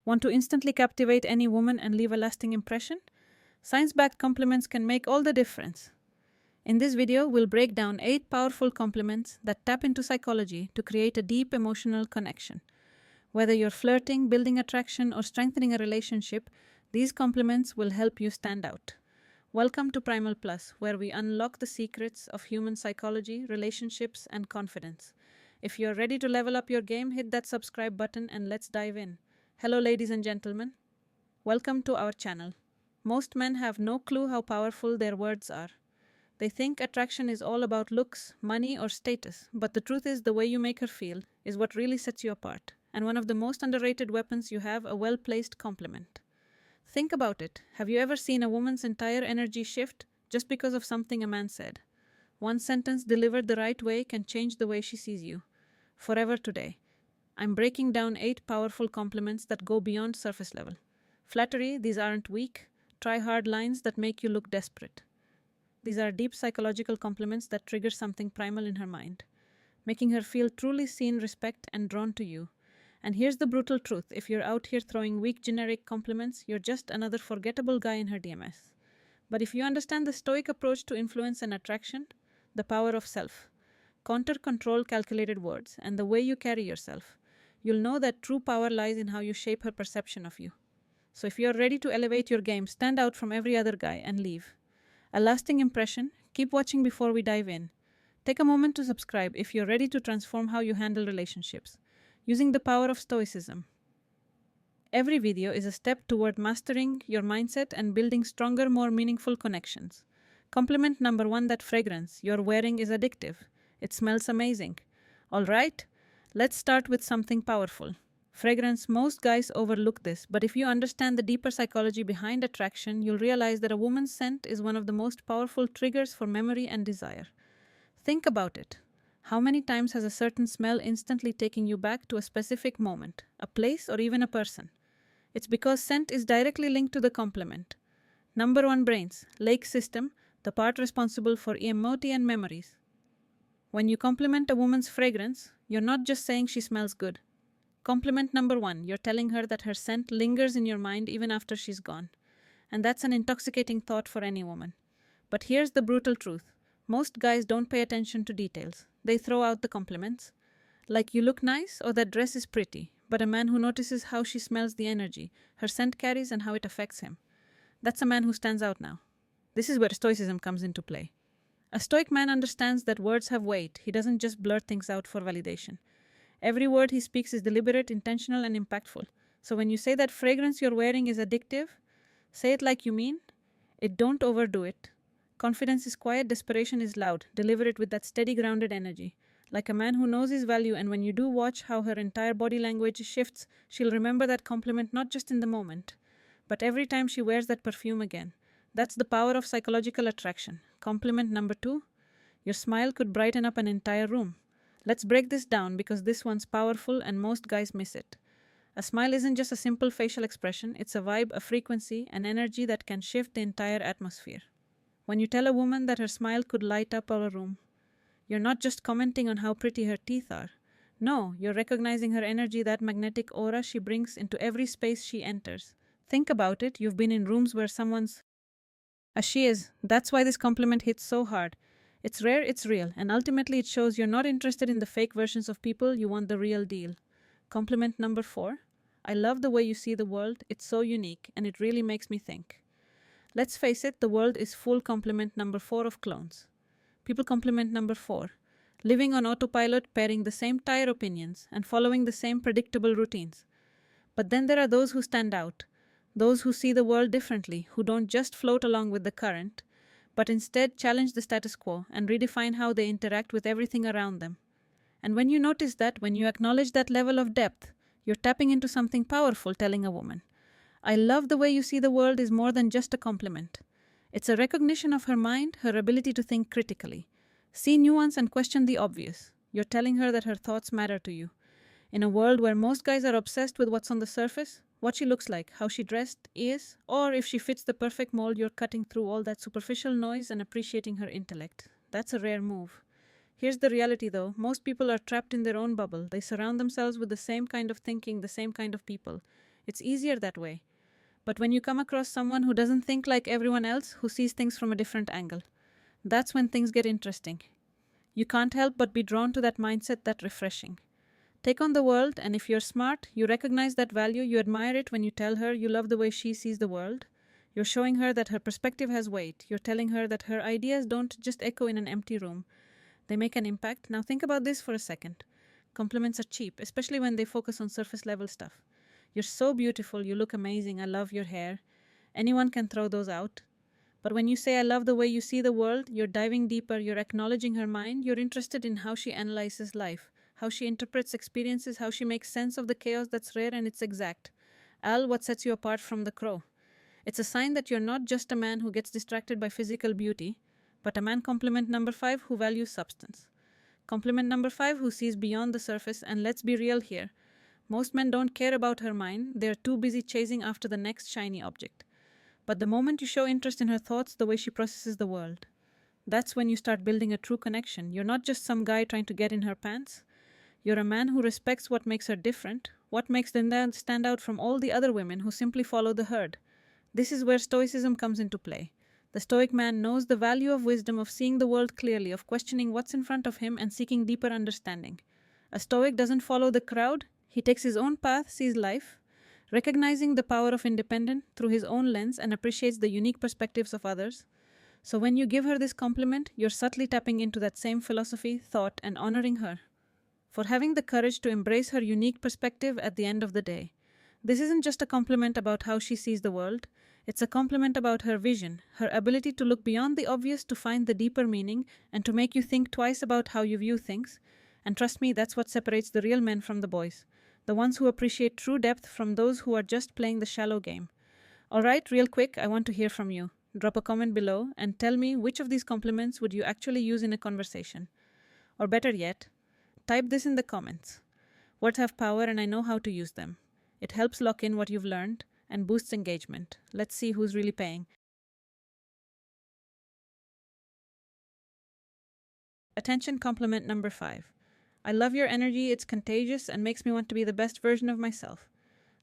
Want to instantly captivate any woman and leave a lasting impression? Science-backed compliments can make all the difference. In this video, we'll break down 8 powerful compliments that tap into psychology to create a deep emotional connection. Whether you're flirting, building attraction, or strengthening a relationship, these compliments will help you stand out. Welcome to Primal Plus, where we unlock the secrets of human psychology, relationships, and confidence. If you're ready to level up your game, hit that subscribe button and let's dive in. Hello, ladies and gentlemen. Welcome to our channel. Most men have no clue how powerful their words are. They think attraction is all about looks, money, or status, but the truth is the way you make her feel is what really sets you apart. And one of the most underrated weapons you have, a well-placed compliment. Think about it. Have you ever seen a woman's entire energy shift just because of something a man said? One sentence delivered the right way can change the way she sees you. Forever today. I'm breaking down 8 powerful compliments that go beyond surface level. Flattery, these aren't weak, try-hard lines that make you look desperate. These are deep psychological compliments that trigger something primal in her mind, making her feel truly seen, respect, and drawn to you. And here's the brutal truth. If you're out here throwing weak generic compliments, you're just another forgettable guy in her DMS. But if you understand the stoic approach to influence and attraction, the power of self, control calculated words, and the way you carry yourself, you'll know that true power lies in how you shape her perception of you. So if you're ready to elevate your game, stand out from every other guy and leave a lasting impression, keep watching before we dive in. Take a moment to subscribe if you're ready to transform how you handle relationships, using the power of stoicism. Every video is a step toward mastering your mindset and building stronger, more meaningful connections. Compliment number 1, that fragrance you're wearing is addictive. It smells amazing. All right, let's start with something powerful. Fragrance, most guys overlook this, but if you understand the deeper psychology behind attraction, you'll realize that a woman's scent is one of the most powerful triggers for memory and desire. Think about it. How many times has a certain smell instantly taken you back to a specific moment, a place, or even a person? It's because scent is directly linked to the compliment. Number 1, brains, lake system, the part responsible for emotion and memories. When you compliment a woman's fragrance, you're not just saying she smells good. Compliment number 1, you're telling her that her scent lingers in your mind even after she's gone. And that's an intoxicating thought for any woman. But here's the brutal truth. Most guys don't pay attention to details. They throw out the compliments. Like, you look nice, or that dress is pretty. But a man who notices how she smells, the energy her scent carries, and how it affects him, that's a man who stands out now. This is where stoicism comes into play. A stoic man understands that words have weight. He doesn't just blurt things out for validation. Every word he speaks is deliberate, intentional, and impactful. So when you say that fragrance you're wearing is addictive, say it like you mean it, don't overdo it. Confidence is quiet, desperation is loud. Deliver it with that steady, grounded energy. Like a man who knows his value, and when you do watch how her entire body language shifts, she'll remember that compliment not just in the moment, but every time she wears that perfume again. That's the power of psychological attraction. Compliment number 2, your smile could brighten up an entire room. Let's break this down because this one's powerful and most guys miss it. A smile isn't just a simple facial expression, it's a vibe, a frequency, an energy that can shift the entire atmosphere. When you tell a woman that her smile could light up our room, you're not just commenting on how pretty her teeth are. No, you're recognizing her energy, that magnetic aura she brings into every space she enters. Think about it, you've been in rooms where someone's as she is. That's why this compliment hits so hard. It's rare, it's real, and ultimately it shows you're not interested in the fake versions of people, you want the real deal. Compliment number 4, I love the way you see the world, it's so unique, and it really makes me think. Let's face it, the world is full. Compliment number 4 of clones. People. Compliment number 4, living on autopilot, pairing the same tired opinions, and following the same predictable routines. But then there are those who stand out. Those who see the world differently, who don't just float along with the current, but instead challenge the status quo and redefine how they interact with everything around them. And when you notice that, when you acknowledge that level of depth, you're tapping into something powerful. Telling a woman, I love the way you see the world, is more than just a compliment. It's a recognition of her mind, her ability to think critically, see nuance, and question the obvious. You're telling her that her thoughts matter to you. In a world where most guys are obsessed with what's on the surface, what she looks like, how she dressed is, or if she fits the perfect mold, you're cutting through all that superficial noise and appreciating her intellect. That's a rare move. Here's the reality though, most people are trapped in their own bubble. They surround themselves with the same kind of thinking, the same kind of people, It's easier that way. But when you come across someone who doesn't think like everyone else, who sees things from a different angle, that's when things get interesting. You can't help but be drawn to that mindset, that refreshing. Take on the world, and if you're smart, you recognize that value, you admire it when you tell her you love the way she sees the world. You're showing her that her perspective has weight. You're telling her that her ideas don't just echo in an empty room. They make an impact. Now think about this for a second. Compliments are cheap, especially when they focus on surface level stuff. You're so beautiful, you look amazing, I love your hair. Anyone can throw those out. But when you say, I love the way you see the world, you're diving deeper, you're acknowledging her mind, you're interested in how she analyzes life, how she interprets experiences, how she makes sense of the chaos that's rare and it's exact. What sets you apart from the crow? It's a sign that you're not just a man who gets distracted by physical beauty, but a man compliment number 5 who values substance. Compliment number 5 who sees beyond the surface, and let's be real here. Most men don't care about her mind, they're too busy chasing after the next shiny object. But the moment you show interest in her thoughts, the way she processes the world, that's when you start building a true connection. You're not just some guy trying to get in her pants. You're a man who respects what makes her different, what makes them stand out from all the other women who simply follow the herd. This is where stoicism comes into play. The stoic man knows the value of wisdom, of seeing the world clearly, of questioning what's in front of him and seeking deeper understanding. A stoic doesn't follow the crowd. He takes his own path, sees life, recognizing the power of independence through his own lens, and appreciates the unique perspectives of others. So when you give her this compliment, you're subtly tapping into that same philosophy, thought, and honoring her for having the courage to embrace her unique perspective at the end of the day. This isn't just a compliment about how she sees the world, it's a compliment about her vision, her ability to look beyond the obvious, to find the deeper meaning, and to make you think twice about how you view things. And trust me, that's what separates the real men from the boys. The ones who appreciate true depth from those who are just playing the shallow game. Alright, real quick, I want to hear from you. Drop a comment below and tell me which of these compliments would you actually use in a conversation. Or better yet, type this in the comments. Words have power and I know how to use them. It helps lock in what you've learned and boosts engagement. Let's see who's really paying. Attention compliment number 5. I love your energy, it's contagious and makes me want to be the best version of myself.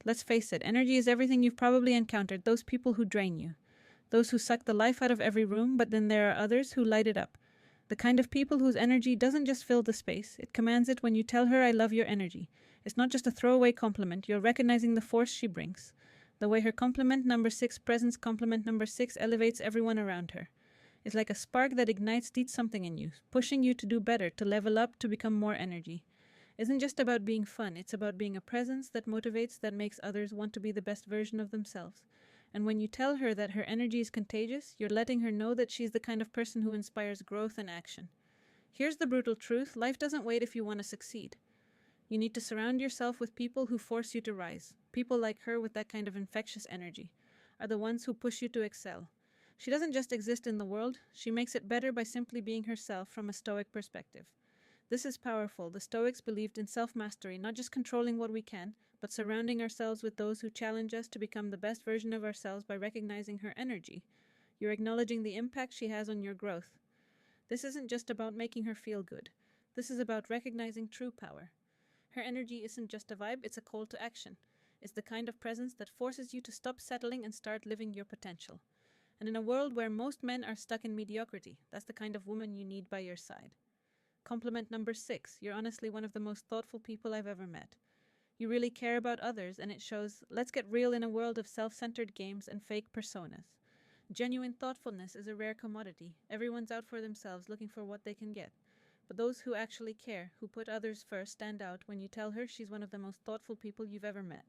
Let's face it, energy is everything you've probably encountered, those people who drain you. Those who suck the life out of every room, but then there are others who light it up. The kind of people whose energy doesn't just fill the space, it commands it. When you tell her, I love your energy, it's not just a throwaway compliment, you're recognizing the force she brings. The way her compliment number 6 presents compliment number 6 elevates everyone around her. It's like a spark that ignites deep something in you, pushing you to do better, to level up, to become more energy. Isn't just about being fun, it's about being a presence that motivates, that makes others want to be the best version of themselves. And when you tell her that her energy is contagious, you're letting her know that she's the kind of person who inspires growth and action. Here's the brutal truth, life doesn't wait if you want to succeed. You need to surround yourself with people who force you to rise. People like her with that kind of infectious energy are the ones who push you to excel. She doesn't just exist in the world, she makes it better by simply being herself from a Stoic perspective. This is powerful. The Stoics believed in self-mastery, not just controlling what we can, but surrounding ourselves with those who challenge us to become the best version of ourselves by recognizing her energy. You're acknowledging the impact she has on your growth. This isn't just about making her feel good. This is about recognizing true power. Her energy isn't just a vibe, it's a call to action. It's the kind of presence that forces you to stop settling and start living your potential. And in a world where most men are stuck in mediocrity, that's the kind of woman you need by your side. Compliment number 6. You're honestly one of the most thoughtful people I've ever met. You really care about others, and it shows. Let's get real in a world of self-centered games and fake personas. Genuine thoughtfulness is a rare commodity. Everyone's out for themselves, looking for what they can get. But those who actually care, who put others first, stand out when you tell her she's one of the most thoughtful people you've ever met.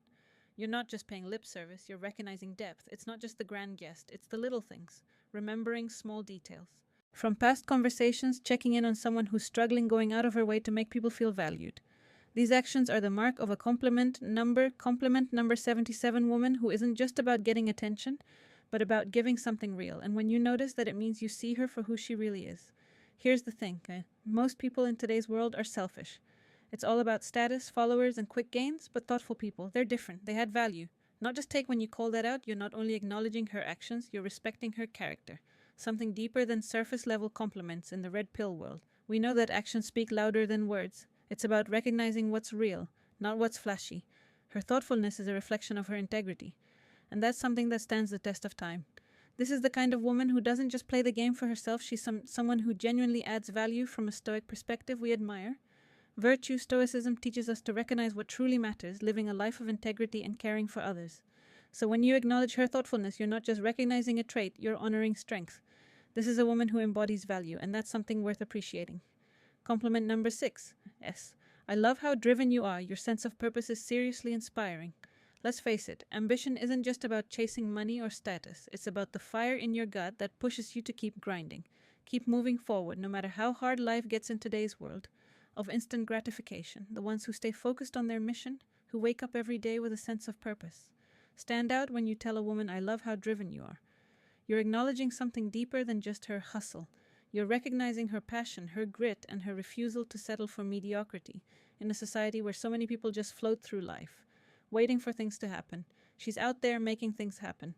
You're not just paying lip service, you're recognizing depth. It's not just the grand guest, it's the little things, remembering small details. From past conversations, checking in on someone who's struggling, going out of her way to make people feel valued. These actions are the mark of a compliment number 77 woman who isn't just about getting attention, but about giving something real. And when you notice that, it means you see her for who she really is. Here's the thing, most people in today's world are selfish. It's all about status, followers, and quick gains, but thoughtful people, they're different, they add value. Not just take when you call that out, you're not only acknowledging her actions, you're respecting her character. Something deeper than surface-level compliments in the red pill world. We know that actions speak louder than words. It's about recognizing what's real, not what's flashy. Her thoughtfulness is a reflection of her integrity, and that's something that stands the test of time. This is the kind of woman who doesn't just play the game for herself, she's someone who genuinely adds value from a Stoic perspective we admire. Virtue, Stoicism teaches us to recognize what truly matters, living a life of integrity and caring for others. So when you acknowledge her thoughtfulness, you're not just recognizing a trait, you're honoring strength. This is a woman who embodies value, and that's something worth appreciating. Compliment number 6. S. I love how driven you are. Your sense of purpose is seriously inspiring. Let's face it, ambition isn't just about chasing money or status. It's about the fire in your gut that pushes you to keep grinding, keep moving forward, no matter how hard life gets in today's world of instant gratification. The ones who stay focused on their mission, who wake up every day with a sense of purpose. Stand out when you tell a woman, I love how driven you are. You're acknowledging something deeper than just her hustle. You're recognizing her passion, her grit, and her refusal to settle for mediocrity in a society where so many people just float through life, waiting for things to happen. She's out there making things happen.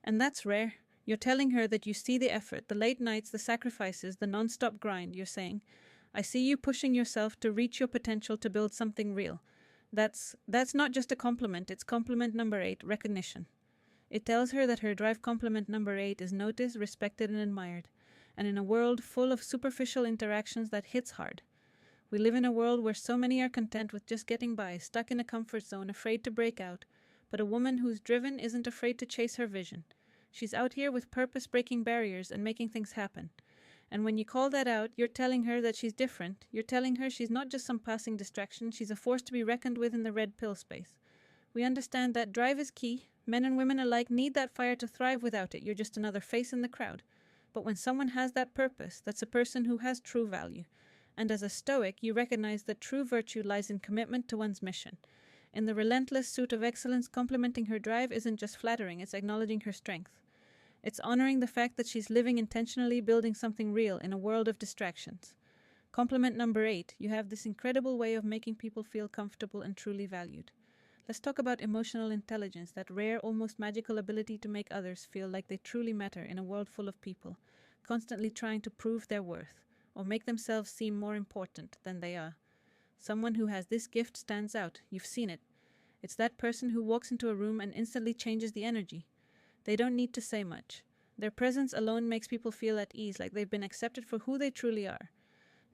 And that's rare. You're telling her that you see the effort, the late nights, the sacrifices, the non-stop grind. You're saying, I see you pushing yourself to reach your potential to build something real. That's not just a compliment, it's compliment number 8, recognition. It tells her that her drive compliment number 8 is noticed, respected, and admired. And in a world full of superficial interactions, that hits hard. We live in a world where so many are content with just getting by, stuck in a comfort zone, afraid to break out. But a woman who's driven isn't afraid to chase her vision. She's out here with purpose, breaking barriers and making things happen. And when you call that out, you're telling her that she's different. You're telling her she's not just some passing distraction, she's a force to be reckoned with in the red pill space. We understand that drive is key. Men and women alike need that fire to thrive. Without it, you're just another face in the crowd. But when someone has that purpose, that's a person who has true value. And as a Stoic, you recognize that true virtue lies in commitment to one's mission. In the relentless suit of excellence, complimenting her drive isn't just flattering, it's acknowledging her strength. It's honoring the fact that she's living intentionally, building something real in a world of distractions. Compliment number 8, you have this incredible way of making people feel comfortable and truly valued. Let's talk about emotional intelligence, that rare, almost magical ability to make others feel like they truly matter in a world full of people, constantly trying to prove their worth, or make themselves seem more important than they are. Someone who has this gift stands out. You've seen it. It's that person who walks into a room and instantly changes the energy. They don't need to say much. Their presence alone makes people feel at ease, like they've been accepted for who they truly are.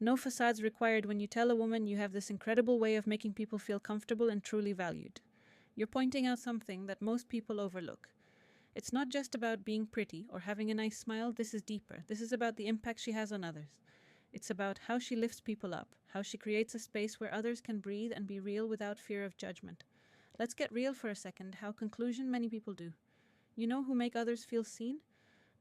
No facades required when you tell a woman you have this incredible way of making people feel comfortable and truly valued. You're pointing out something that most people overlook. It's not just about being pretty or having a nice smile. This is deeper. This is about the impact she has on others. It's about how she lifts people up, how she creates a space where others can breathe and be real without fear of judgment. Let's get real for a second. How conclusion many people do. You know who make others feel seen?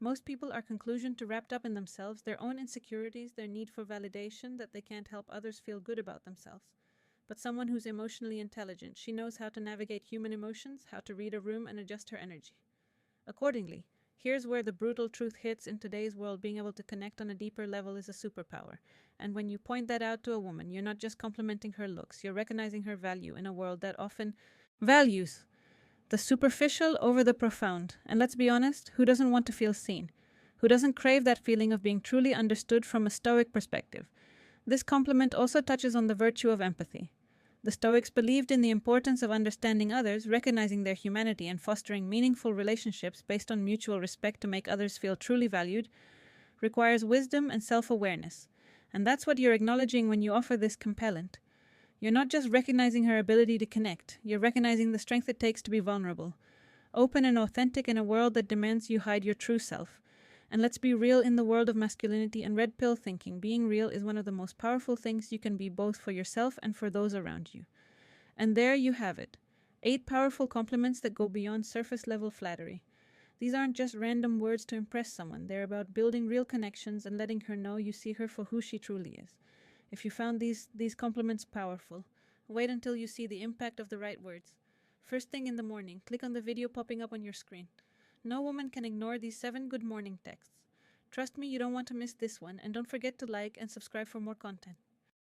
Most people are conclusion to wrapped up in themselves, their own insecurities, their need for validation, that they can't help others feel good about themselves. But someone who's emotionally intelligent, she knows how to navigate human emotions, how to read a room and adjust her energy. Accordingly, here's where the brutal truth hits. In today's world, being able to connect on a deeper level is a superpower. And when you point that out to a woman, you're not just complimenting her looks, you're recognizing her value in a world that often values the superficial over the profound. And let's be honest, who doesn't want to feel seen? Who doesn't crave that feeling of being truly understood from a Stoic perspective? This compliment also touches on the virtue of empathy. The Stoics believed in the importance of understanding others, recognizing their humanity, and fostering meaningful relationships based on mutual respect to make others feel truly valued, requires wisdom and self-awareness. And that's what you're acknowledging when you offer this compellent. You're not just recognizing her ability to connect, you're recognizing the strength it takes to be vulnerable, open and authentic in a world that demands you hide your true self. And let's be real, in the world of masculinity and red pill thinking, being real is one of the most powerful things you can be, both for yourself and for those around you. And there you have it. 8 powerful compliments that go beyond surface level flattery. These aren't just random words to impress someone. They're about building real connections and letting her know you see her for who she truly is. If you found these compliments powerful, wait until you see the impact of the right words. First thing in the morning, click on the video popping up on your screen. No woman can ignore these 7 good morning texts. Trust me, you don't want to miss this one, and don't forget to like and subscribe for more content.